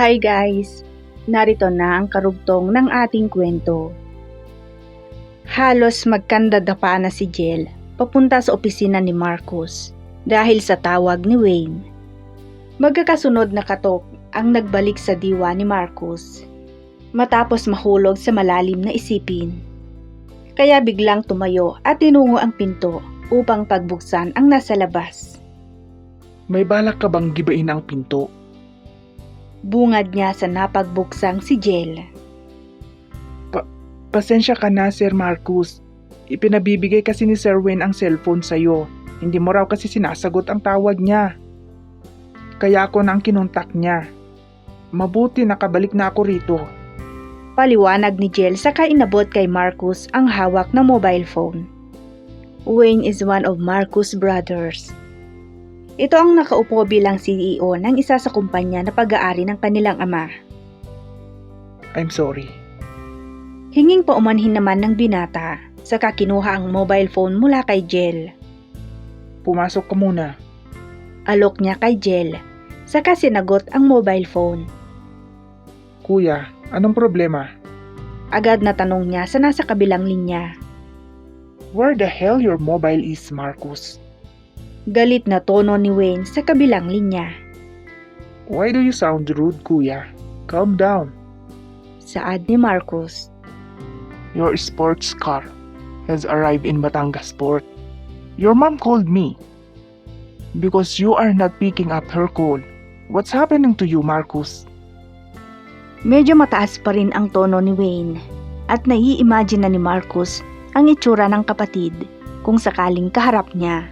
Hi guys! Narito na ang karugtong ng ating kwento. Halos magkandadapa na si Jel papunta sa opisina ni Marcus dahil sa tawag ni Wayne. Magkakasunod na katok ang nagbalik sa diwa ni Marcus matapos mahulog sa malalim na isipin. Kaya biglang tumayo at tinungo ang pinto upang pagbuksan ang nasa labas. May balak ka bang gibain ang pinto? Bungad niya sa napagbuksang si Jel. Pasensya ka na, Sir Marcus. Ipinabibigay kasi ni Sir Wayne ang cellphone sa'yo. Hindi mo raw kasi sinasagot ang tawag niya. Kaya ako na ang kinontak niya. Mabuti nakabalik na ako rito. Paliwanag ni Jel saka inabot kay Marcus ang hawak na mobile phone. Wayne is one of Marcus' brothers. Ito ang nakaupo bilang CEO ng isa sa kumpanya na pag-aari ng kanilang ama. I'm sorry. Hinging paumanhin naman ng binata, saka kinuha ang mobile phone mula kay Jel. Pumasok ka muna. Alok niya kay Jel, saka sinagot ang mobile phone. Kuya, anong problema? Agad na tanong niya sa nasa kabilang linya. Where the hell your mobile is, Marcus? Galit na tono ni Wayne sa kabilang linya. Why do you sound rude, kuya? Calm down. Saad ni Marcus. Your sports car has arrived in Batangas Port. Your mom called me because you are not picking up her call. What's happening to you, Marcus? Medyo mataas pa rin ang tono ni Wayne at nai-imagine na ni Marcus ang itsura ng kapatid kung sakaling kaharap niya.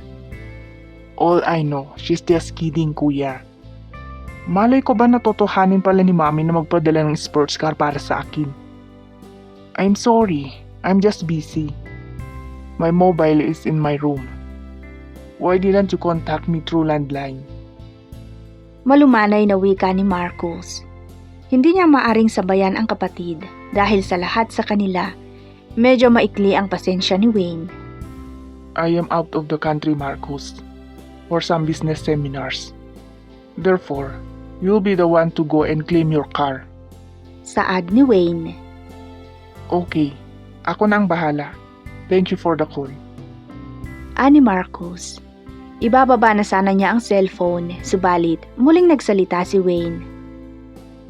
All I know, she's just kidding, kuya. Malay ko ba natotohanin pala ni mami na magpadala ng sports car para sa akin? I'm sorry, I'm just busy. My mobile is in my room. Why didn't you contact me through landline? Malumanay na wika ni Marcus. Hindi niya maaring sabayan ang kapatid dahil sa lahat sa kanila, medyo maikli ang pasensya ni Wayne. I am out of the country, Marcus, for some business seminars. Therefore, you'll be the one to go and claim your car. Saad ni Wayne. Okay, ako na ang bahala. Thank you for the call. Ani Marcus. Ibababa na sana niya ang cellphone, subalit muling nagsalita si Wayne.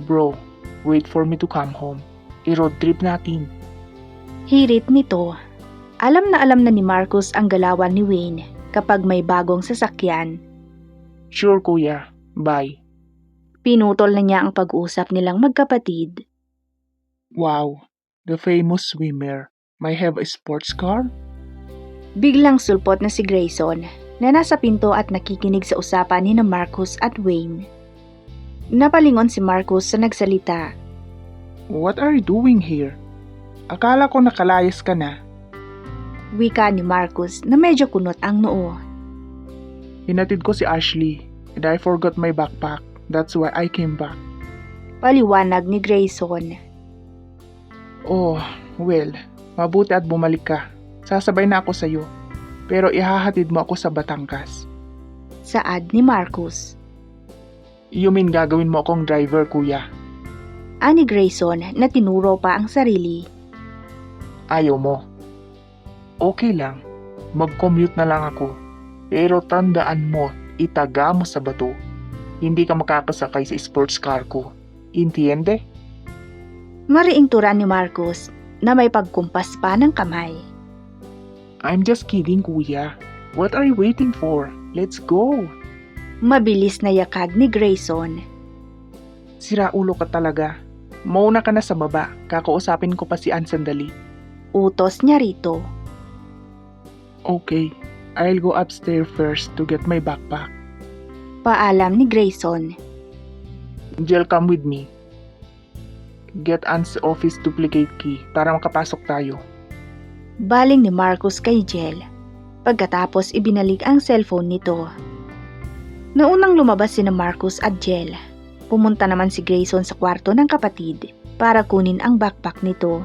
Bro, wait for me to come home. I-road trip natin. Hirit nito. Alam na ni Marcus ang galawan ni Wayne kapag may bagong sasakyan. Sure, kuya. Bye. Pinutol na niya ang pag-usap nilang magkapatid. Wow, the famous swimmer may have a sports car? Biglang sulpot na si Grayson na nasa pinto at nakikinig sa usapan ni Marcus at Wayne. Napalingon si Marcus sa nagsalita. What are you doing here? Akala ko nakalayas ka na. Wika ni Marcus na medyo kunot ang noo. Hinatid ko si Ashley and I forgot my backpack. That's why I came back. Paliwanag ni Grayson. Oh, well, mabuti at bumalik ka. Sasabay na ako sa'yo. Pero ihahatid mo ako sa Batangas. Saad ni Marcus. You mean gagawin mo akong driver, kuya? Ani Grayson na tinuro pa ang sarili. Ayaw mo. Okay lang. Mag-commute na lang ako. Pero tandaan mo, itaga mo sa bato. Hindi ka makakasakay sa sports car ko. Entiende? Mariing tura ni Marcus na may pagkumpas pa ng kamay. I'm just kidding, kuya. What are you waiting for? Let's go. Mabilis na yakag ni Grayson. Sira ulo ka talaga. Mauna ka na sa baba. Kakausapin ko pa si Ann sandali. Utos niya rito. Okay, I'll go upstairs first to get my backpack. Paalam ni Grayson. Jel, come with me. Get Ann's office duplicate key para makapasok tayo. Baling ni Marcus kay Jel. Pagkatapos ibinalik ang cellphone nito. Naunang lumabas sina Marcus at Jel. Pumunta naman si Grayson sa kwarto ng kapatid para kunin ang backpack nito.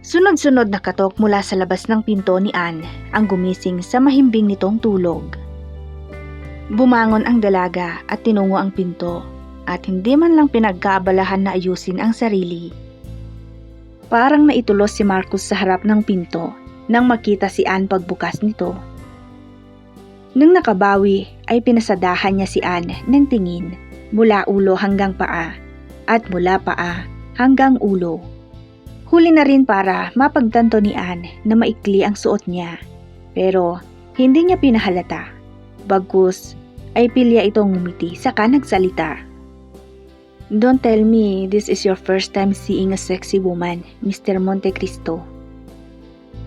Sunod-sunod na katok mula sa labas ng pinto ni Ann ang gumising sa mahimbing nitong tulog. Bumangon ang dalaga at tinungo ang pinto. at hindi man lang pinagkaabalahan na ayusin ang sarili. Parang naitulos si Marcus sa harap ng pinto nang makita si Anne pagbukas nito. Nang nakabawi ay pinasadahan niya si Anne ng tingin mula ulo hanggang paa at mula paa hanggang ulo. Huli na rin para mapagtanto ni Anne na maikli ang suot niya, pero hindi niya pinahalata. Bagkus ay pilya itong ngumiti saka nagsalita. "Don't tell me this is your first time seeing a sexy woman, Mr. Montecristo."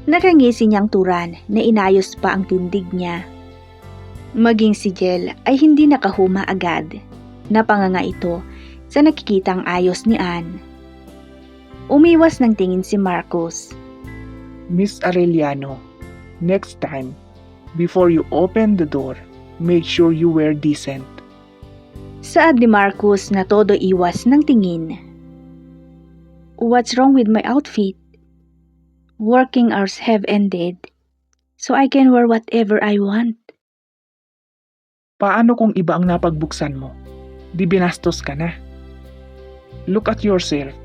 Nakangisi niyang turan na inayos pa ang tindig niya. Maging si Jel ay hindi nakahuma agad. Napanganga ito sa nakikitang ayos ni Anne. Umiwas ng tingin si Marcus. Miss Arellano, next time, before you open the door, make sure you wear decent. Saad ni Marcus na todo iwas ng tingin. "What's wrong with my outfit? Working hours have ended, so I can wear whatever I want." Paano kung iba ang napagbuksan mo? Di binastos ka na. Look at yourself.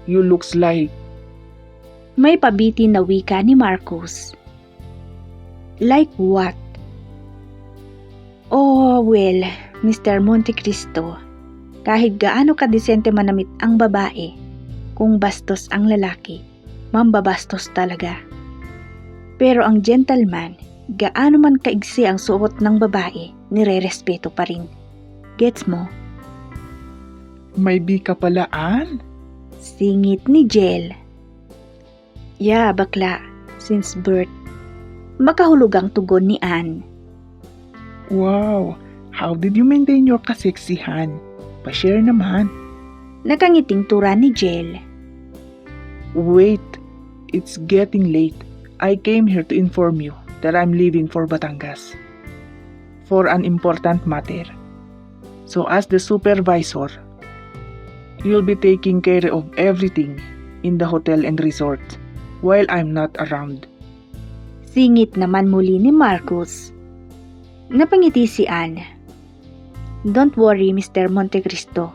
You looks like... May pabitin na wika ni Marcus. "Like what?" "Oh, well, Mr. Montecristo, kahit gaano kadesente manamit ang babae, kung bastos ang lalaki, mambabastos talaga. Pero ang gentleman, gaano man kaigsi ang suot ng babae, nire-respeto pa rin. Gets mo?" May bika pala, Anne? Singit ni Jel. "Yeah, bakla, since birth." Makahulugang tugon ni Anne. Wow, how did you maintain your kaseksihan? Pa-share naman. Nakangiting tura ni Jel. Wait, it's getting late. I came here to inform you that I'm leaving for Batangas for an important matter. So as the supervisor, you'll be taking care of everything in the hotel and resort while I'm not around. Singit naman muli ni Marcus. Napangiti si Anne. "Don't worry, Mr. Montecristo.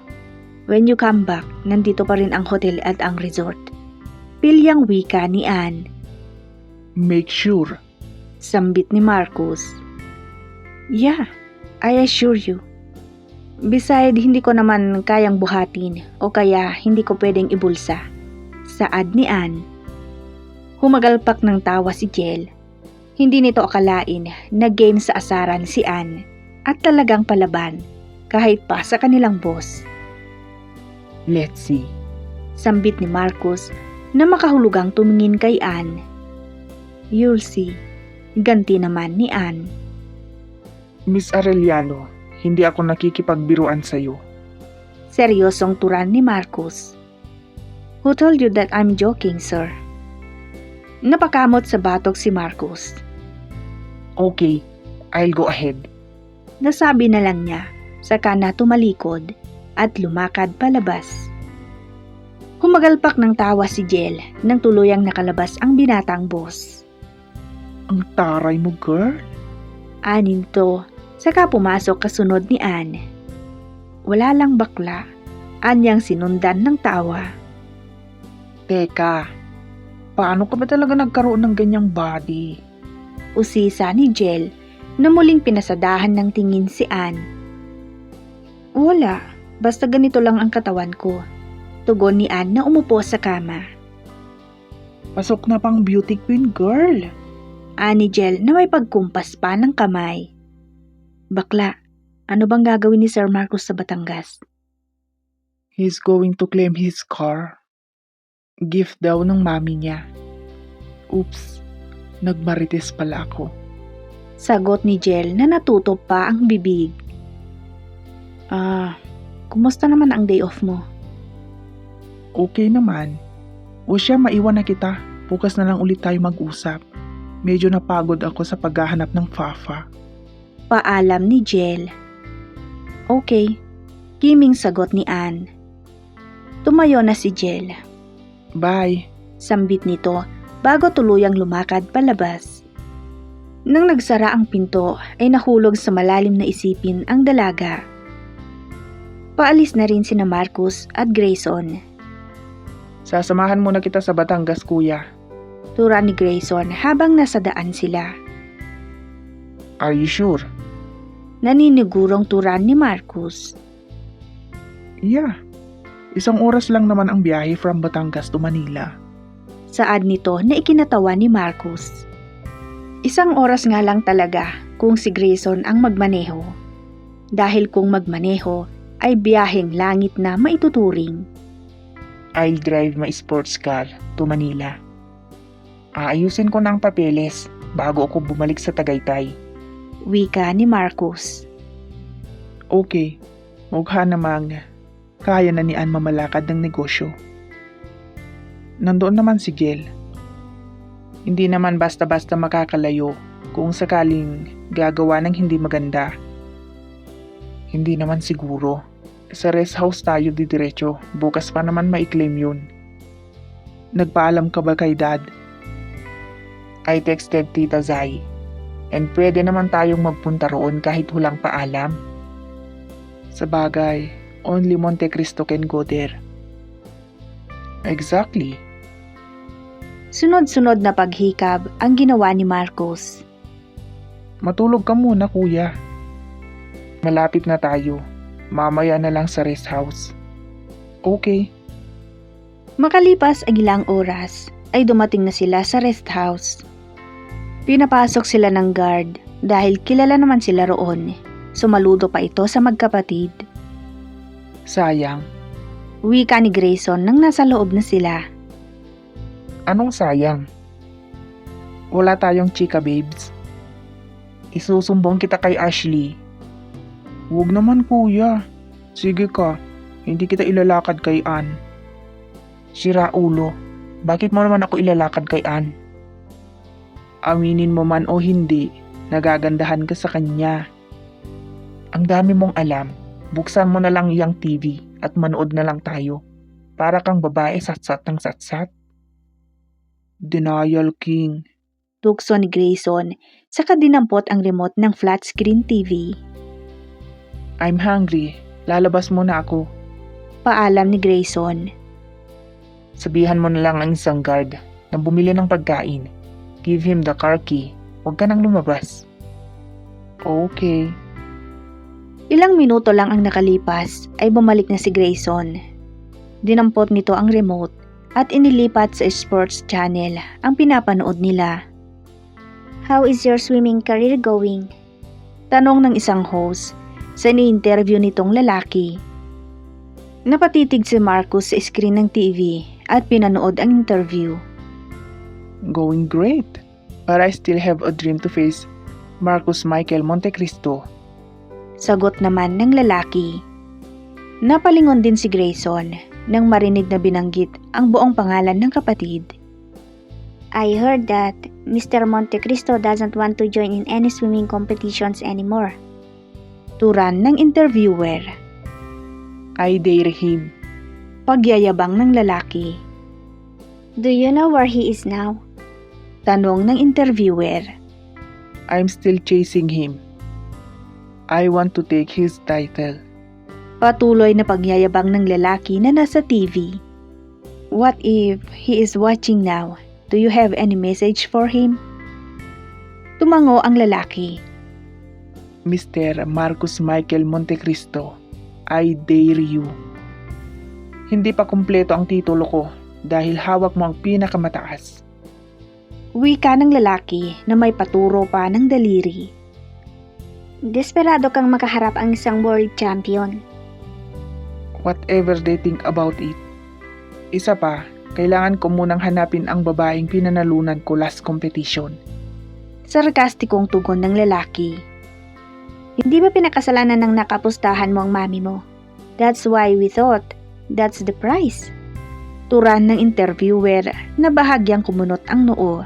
When you come back, nandito pa rin ang hotel at ang resort." Pilyang wika ni Anne. Make sure. Sambit ni Marcus. "Yeah, I assure you. Beside, hindi ko naman kayang buhatin o kaya hindi ko pwedeng ibulsa." Saad ni Anne. Humagalpak ng tawa si Jel. Hindi nito akalain na game sa asaran si Anne at talagang palaban kahit pa sa kanilang boss. Let's see. Sambit ni Marcus na makahulugang tumingin kay Anne. "You'll see." Ganti naman ni Anne. Miss Arellano, hindi ako nakikipagbiruan sa'yo. Seryosong turan ni Marcus. "Who told you that I'm joking, sir?" Napakamot sa batok si Marcus. Okay, I'll go ahead. Nasabi na lang niya, saka na tumalikod at lumakad palabas. Humagalpak ng tawa si Jel nang tuluyang nakalabas ang binatang boss. Ang taray mo, girl. Anin to, saka pumasok kasunod ni Anne. Wala lang bakla, anyang sinundan ng tawa. Teka, paano ka ba talaga nagkaroon ng ganyang body? Usisa ni Jel na muling pinasadahan ng tingin si Anne. Wala, basta ganito lang ang katawan ko. Tugon ni Anne na umupo sa kama. Pasok na pang beauty queen, girl. Ani Jel na may pagkumpas pa ng kamay. Bakla, ano bang gagawin ni Sir Marcus sa Batangas? He's going to claim his car. Gift daw ng mami niya. Oops, nagmarites pala ako. Sagot ni Jel na natuto pa ang bibig. Kumusta naman ang day off mo? Okay naman. O siya, maiwan na kita. Bukas na lang ulit tayo mag-usap. Medyo napagod ako sa paghahanap ng Fafa. Paalam ni Jel. Okay, kiming sagot ni Anne. Tumayo na si Jel. Bye. Sambit nito bago tuluyang lumakad palabas. Nang nagsara ang pinto ay nahulog sa malalim na isipin ang dalaga. Paalis na rin sina Marcus at Grayson. Sasamahan muna kita sa Batangas, kuya. Tura ni Grayson habang nasa daan sila. Are you sure? Naninigurong turan ni Marcus. Yeah. 1 oras lang naman ang biyahe from Batangas to Manila. Saad nito na ikinatawa ni Marcus. 1 oras nga lang talaga kung si Grayson ang magmaneho. Dahil kung magmaneho ay biyaheng langit na maituturing. I'll drive my sports car to Manila. Aayusin ko na ang papeles bago ako bumalik sa Tagaytay. Wika ni Marcus. Okay, mukha namang kaya na ni Ann mamalakad ng negosyo. Nandoon naman si Jel. Hindi naman basta-basta makakalayo kung sakaling gagawa ng hindi maganda. Hindi naman siguro. Sa rest house tayo didiretso. Bukas pa naman ma-claim yun. Nagpaalam ka ba kay Dad? I texted Tita Zai. And pwede naman tayong magpunta roon kahit walang paalam. Sabagay, only Monte Cristo can go there. Exactly. Sunod-sunod na paghikab ang ginawa ni Marcus. Matulog ka muna, kuya. Malapit na tayo. Mamaya na lang sa rest house. Okay. Makalipas ang ilang oras ay dumating na sila sa rest house. Pinapasok sila ng guard dahil kilala naman sila roon. Sumaludo pa ito sa magkapatid. Sayang. Wika ni Grayson nang nasa loob na sila. Anong sayang? Wala tayong chika, babes. Isusumbong kita kay Ashley. Huwag naman, kuya. Sige ka, hindi kita ilalakad kay Ann. Sira ulo, bakit mo naman ako ilalakad kay Ann? Aminin mo man o hindi, nagagandahan ka sa kanya. Ang dami mong alam, buksan mo na lang iyang TV at manood na lang tayo. Para kang babae satsat ng satsat. Denial King. Tukso ni Grayson, saka dinampot ang remote ng flat screen TV. I'm hungry. Lalabas muna ako. Paalam ni Grayson. Sabihan mo na lang ang isang guard na bumili ng pagkain. Give him the car key. Huwag ka nang lumabas. Okay. Ilang minuto lang ang nakalipas ay bumalik na si Grayson. Dinampot nito ang remote at inilipat sa sports channel ang pinapanood nila. How is your swimming career going? Tanong ng isang host sa ni-interview nitong lalaki. Napatitig si Marcus sa screen ng TV at pinanood ang interview. Going great. But I still have a dream to face Marcus Michael Montecristo. Sagot naman ng lalaki. Napalingon din si Grayson nang marinig na binanggit ang buong pangalan ng kapatid. I heard that Mr. Montecristo doesn't want to join in any swimming competitions anymore. Turan ng interviewer. I dare him. Pagyayabang ng lalaki. Do you know where he is now? Tanong ng interviewer. I'm still chasing him. I want to take his title. Patuloy na pagyayabang ng lalaki na nasa TV. What if he is watching now? Do you have any message for him? Tumango ang lalaki. Mr. Marcus Michael Montecristo, I dare you. Hindi pa kumpleto ang titulo ko dahil hawak mo ang pinakamataas. Wika ng lalaki na may paturo pa ng daliri. Desperado kang makaharap ang isang world champion. Whatever they think about it. Isa pa, kailangan ko munang hanapin ang babaeng pinanalunan ko last competition. Sarkastikong tugon ng lalaki. Hindi ba pinakasalanan ng nakapustahan mo ang mami mo? That's why we thought that's the price. Turan ng interviewer na bahagyang kumunot ang noo.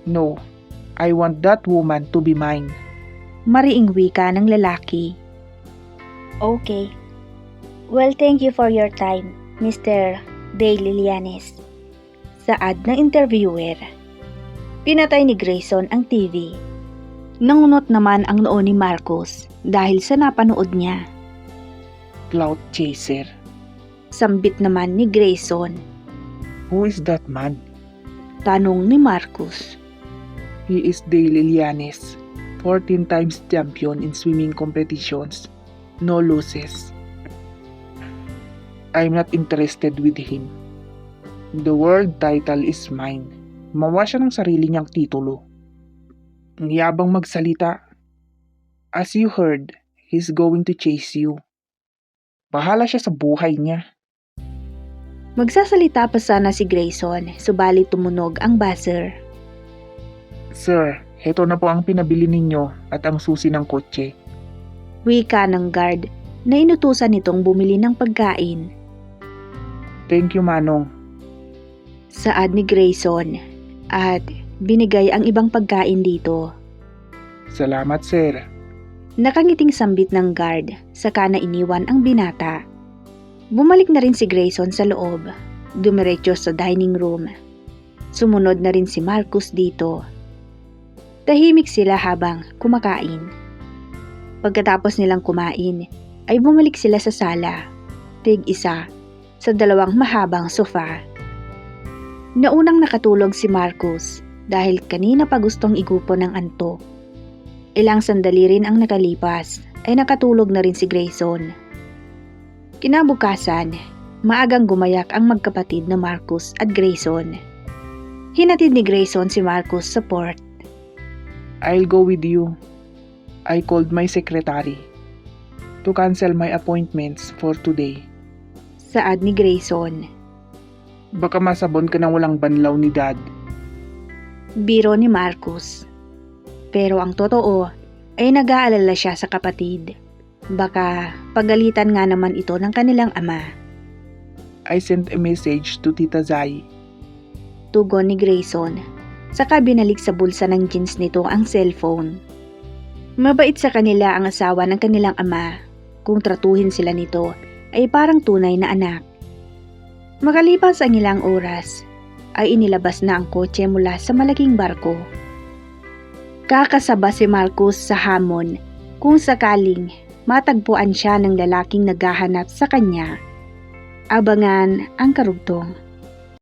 No, I want that woman to be mine. Mariing wika ng lalaki. Okay. Well, thank you for your time, Mr. De Lilianes. Saad ng interviewer. Pinatay ni Grayson ang TV. Nangunot naman ang noo ni Marcus dahil sa napanood niya. clout chaser. Sambit naman ni Grayson. Who is that man? Tanong ni Marcus. He is Dale Ilianes, 14 times champion in swimming competitions. No losses. I'm not interested with him. The world title is mine. Mawa siya ng sarili niyang titulo. Ang yabang magsalita. As you heard, he's going to chase you. Bahala siya sa buhay niya. Magsasalita pa sana si Grayson, subalit tumunog ang buzzer. Sir, heto na po ang pinabili ninyo at ang susi ng kotse. Wika ng guard na inutusan nitong bumili ng pagkain. Thank you, Manong. Saad ni Grayson at binigay ang ibang pagkain dito. Salamat, sir. Nakangiting sambit ng guard, saka na iniwan ang binata. Bumalik na rin si Grayson sa loob, dumiretso sa dining room. Sumunod na rin si Marcus dito. Tahimik sila habang kumakain. Pagkatapos nilang kumain, ay bumalik sila sa sala, tig-isa, sa dalawang mahabang sofa. Naunang nakatulog si Marcus dahil kanina pa gustong igupo ng antok. Ilang sandali rin ang nakalipas ay nakatulog na rin si Grayson. Kinabukasan, maagang gumayak ang magkapatid na Marcus at Grayson. Hinatid ni Grayson si Marcus sa port. I'll go with you. I called my secretary to cancel my appointments for today. Saad ni Grayson. Baka masabon ka ng walang banlaw ni Dad. Biro ni Marcus. Pero ang totoo ay nag-aalala siya sa kapatid. Baka pagalitan nga naman ito ng kanilang ama. I sent a message to Tita Zai. Tugon ni Grayson. Saka binalik sa bulsa ng jeans nito ang cellphone. Mabait sa kanila ang asawa ng kanilang ama. Kung tratuhin sila nito ay parang tunay na anak. Makalipas ang ilang oras, ay inilabas na ang kotse mula sa malaking barko. Kakasaba si Marcus sa hamon kung sakaling matagpuan siya ng lalaking naghahanap sa kanya. Abangan ang karugtong.